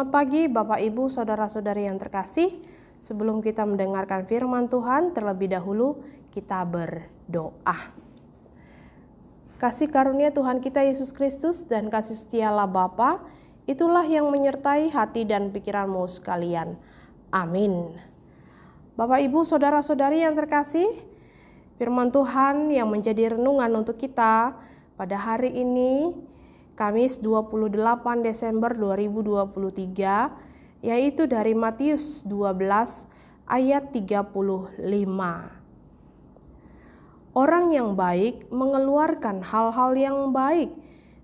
Selamat pagi Bapak Ibu Saudara-saudari yang terkasih. Sebelum kita mendengarkan firman Tuhan, terlebih dahulu kita berdoa. Kasih karunia Tuhan kita Yesus Kristus dan kasih setia Allah Bapa, itulah yang menyertai hati dan pikiranmu sekalian. Amin. Bapak Ibu Saudara-saudari yang terkasih, firman Tuhan yang menjadi renungan untuk kita pada hari ini, Kamis 28 Desember 2023, yaitu dari Matius 12 ayat 35. Orang yang baik mengeluarkan hal-hal yang baik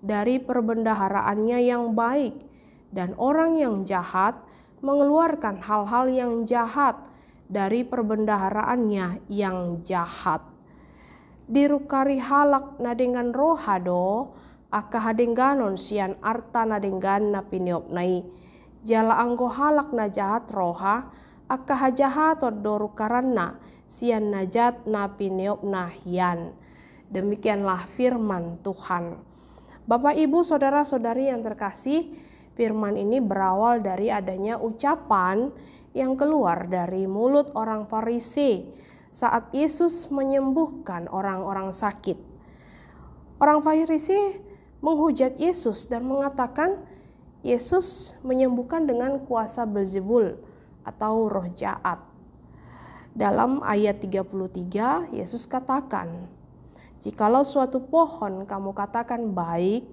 dari perbendaharaannya yang baik, dan orang yang jahat mengeluarkan hal-hal yang jahat dari perbendaharaannya yang jahat. Dirukari halak nadengan rohado, aka hadengganon sian arta nadenggan na piniopnai. Jala anggo halak na jahat roha, aka hajahatot dorukaranna sian najat na piniopna hian. Demikianlah firman Tuhan. Bapak Ibu Saudara-saudari yang terkasih, firman ini berawal dari adanya ucapan yang keluar dari mulut orang Farisi saat Yesus menyembuhkan orang-orang sakit. Orang Farisi menghujat Yesus dan mengatakan Yesus menyembuhkan dengan kuasa Beelzebul atau roh jahat. Dalam ayat 33, Yesus katakan, "Jikalau suatu pohon kamu katakan baik,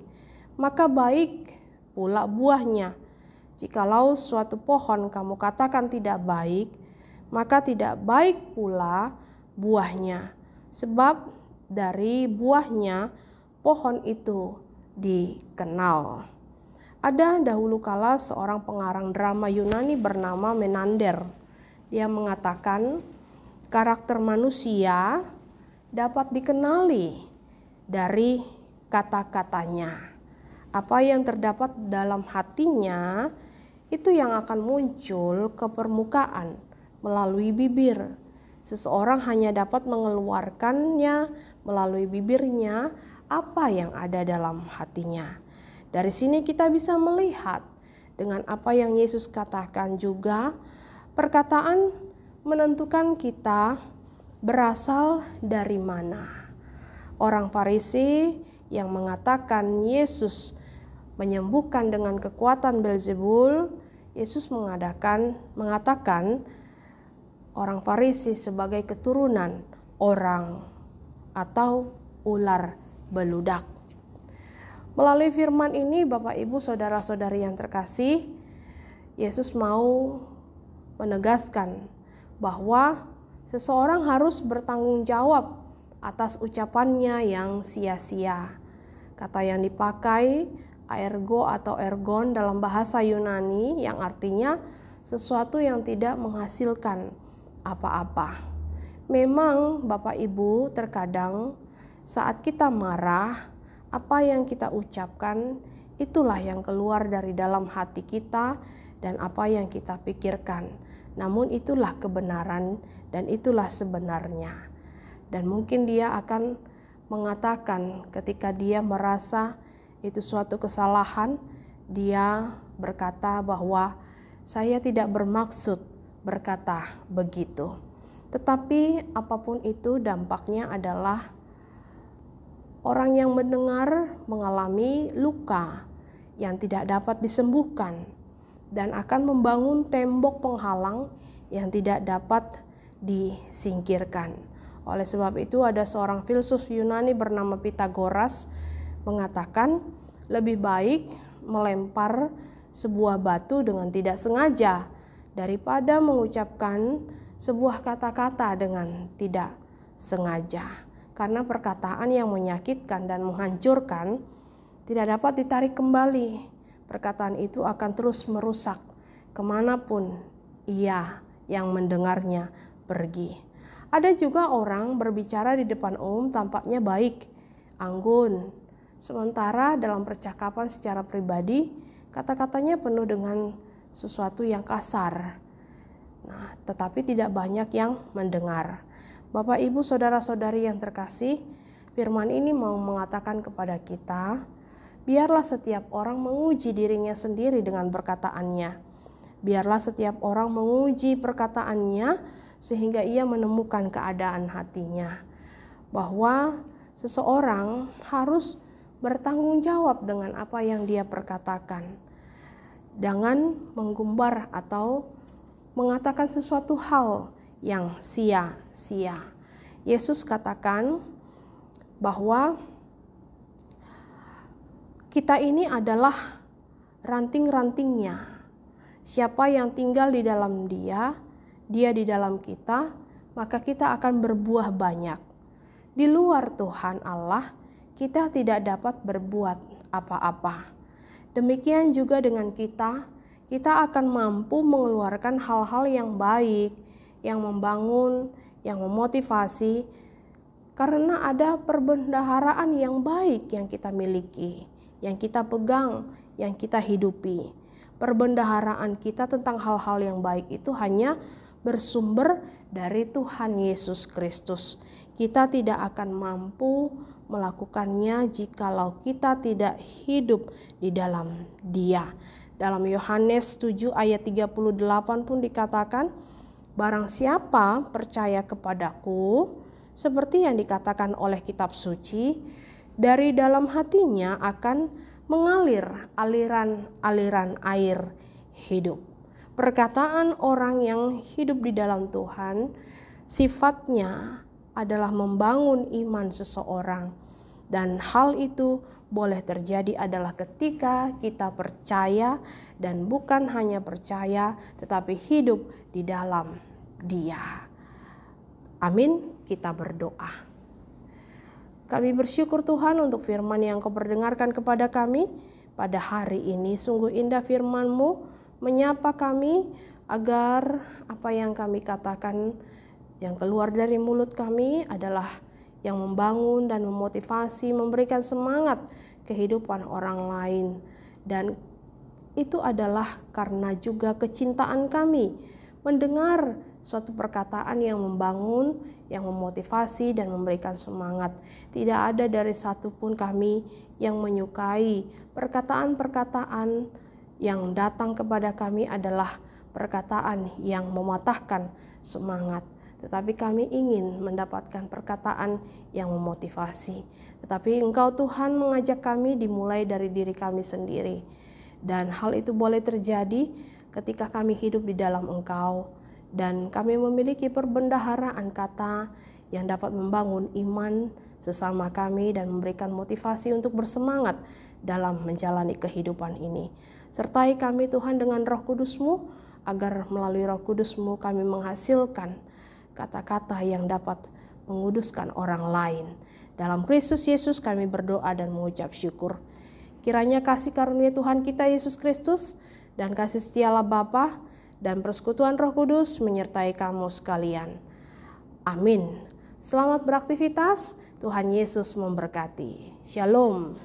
maka baik pula buahnya. Jikalau suatu pohon kamu katakan tidak baik, maka tidak baik pula buahnya. Sebab dari buahnya pohon itu dikenal." Ada dahulu kala seorang pengarang drama Yunani bernama Menander. Dia mengatakan karakter manusia dapat dikenali dari kata-katanya. Apa yang terdapat dalam hatinya itu yang akan muncul ke permukaan melalui bibir. Seseorang hanya dapat mengeluarkannya melalui bibirnya apa yang ada dalam hatinya. Dari sini kita bisa melihat dengan apa yang Yesus katakan juga, perkataan menentukan kita berasal dari mana. Orang Farisi yang mengatakan Yesus menyembuhkan dengan kekuatan Beelzebul, Yesus mengatakan orang Farisi sebagai keturunan orang atau ular beludak. Melalui firman ini, Bapak Ibu Saudara-saudari yang terkasih, Yesus mau menegaskan bahwa seseorang harus bertanggung jawab atas ucapannya yang sia-sia. Kata yang dipakai ergo atau ergon dalam bahasa Yunani yang artinya sesuatu yang tidak menghasilkan apa-apa. Memang Bapak Ibu, terkadang saat kita marah, apa yang kita ucapkan itulah yang keluar dari dalam hati kita dan apa yang kita pikirkan. Namun itulah kebenaran dan itulah sebenarnya. Dan mungkin dia akan mengatakan ketika dia merasa itu suatu kesalahan, dia berkata bahwa saya tidak bermaksud berkata begitu. Tetapi apapun itu dampaknya adalah orang yang mendengar mengalami luka yang tidak dapat disembuhkan dan akan membangun tembok penghalang yang tidak dapat disingkirkan. Oleh sebab itu ada seorang filsuf Yunani bernama Pitagoras mengatakan lebih baik melempar sebuah batu dengan tidak sengaja daripada mengucapkan sebuah kata-kata dengan tidak sengaja. Karena perkataan yang menyakitkan dan menghancurkan tidak dapat ditarik kembali. Perkataan itu akan terus merusak kemanapun ia yang mendengarnya pergi. Ada juga orang berbicara di depan umum tampaknya baik, anggun. Sementara dalam percakapan secara pribadi, kata-katanya penuh dengan sesuatu yang kasar. Nah, tetapi tidak banyak yang mendengar. Bapak, Ibu, Saudara-saudari yang terkasih, firman ini mau mengatakan kepada kita Biarlah setiap orang menguji dirinya sendiri dengan perkataannya. Biarlah setiap orang menguji perkataannya sehingga ia menemukan keadaan hatinya. Bahwa seseorang harus bertanggung jawab dengan apa yang dia perkatakan. Jangan menggumbar atau mengatakan sesuatu hal yang sia-sia. Yesus katakan bahwa kita ini adalah ranting-rantingnya. Siapa yang tinggal di dalam dia di dalam kita, maka kita akan berbuah banyak. Di luar Tuhan Allah, kita tidak dapat berbuat apa-apa. Demikian juga dengan kita akan mampu mengeluarkan hal-hal yang baik, yang membangun, yang memotivasi, karena ada perbendaharaan yang baik yang kita miliki, yang kita pegang, yang kita hidupi. Perbendaharaan kita tentang hal-hal yang baik itu hanya bersumber dari Tuhan Yesus Kristus. Kita tidak akan mampu melakukannya jikalau kita tidak hidup di dalam Dia. Dalam Yohanes 7 ayat 38 pun dikatakan, barang siapa percaya kepadaku, seperti yang dikatakan oleh kitab suci, dari dalam hatinya akan mengalir aliran-aliran air hidup. Perkataan orang yang hidup di dalam Tuhan sifatnya adalah membangun iman seseorang, dan hal itu boleh terjadi adalah ketika kita percaya, dan bukan hanya percaya tetapi hidup di dalam Dia. Amin. Kita berdoa. Kami bersyukur Tuhan untuk firman yang Kau perdengarkan kepada kami pada hari ini. Sungguh indah firman-Mu menyapa kami agar apa yang kami katakan yang keluar dari mulut kami adalah yang membangun dan memotivasi, memberikan semangat kehidupan orang lain. Dan itu adalah karena juga kecintaan kami mendengar suatu perkataan yang membangun, yang memotivasi dan memberikan semangat. Tidak ada dari satupun kami yang menyukai perkataan-perkataan yang datang kepada kami adalah perkataan yang mematahkan semangat. Tetapi kami ingin mendapatkan perkataan yang memotivasi. Tetapi Engkau Tuhan mengajak kami dimulai dari diri kami sendiri. Dan hal itu boleh terjadi ketika kami hidup di dalam Engkau. Dan kami memiliki perbendaharaan kata yang dapat membangun iman sesama kami dan memberikan motivasi untuk bersemangat dalam menjalani kehidupan ini. Sertai kami Tuhan dengan Roh Kudus-Mu, agar melalui Roh Kudus-Mu kami menghasilkan kata-kata yang dapat menguduskan orang lain. Dalam Kristus Yesus kami berdoa dan mengucap syukur. Kiranya kasih karunia Tuhan kita Yesus Kristus dan kasih setia Allah Bapa dan persekutuan Roh Kudus menyertai kamu sekalian. Amin. Selamat beraktivitas, Tuhan Yesus memberkati. Shalom.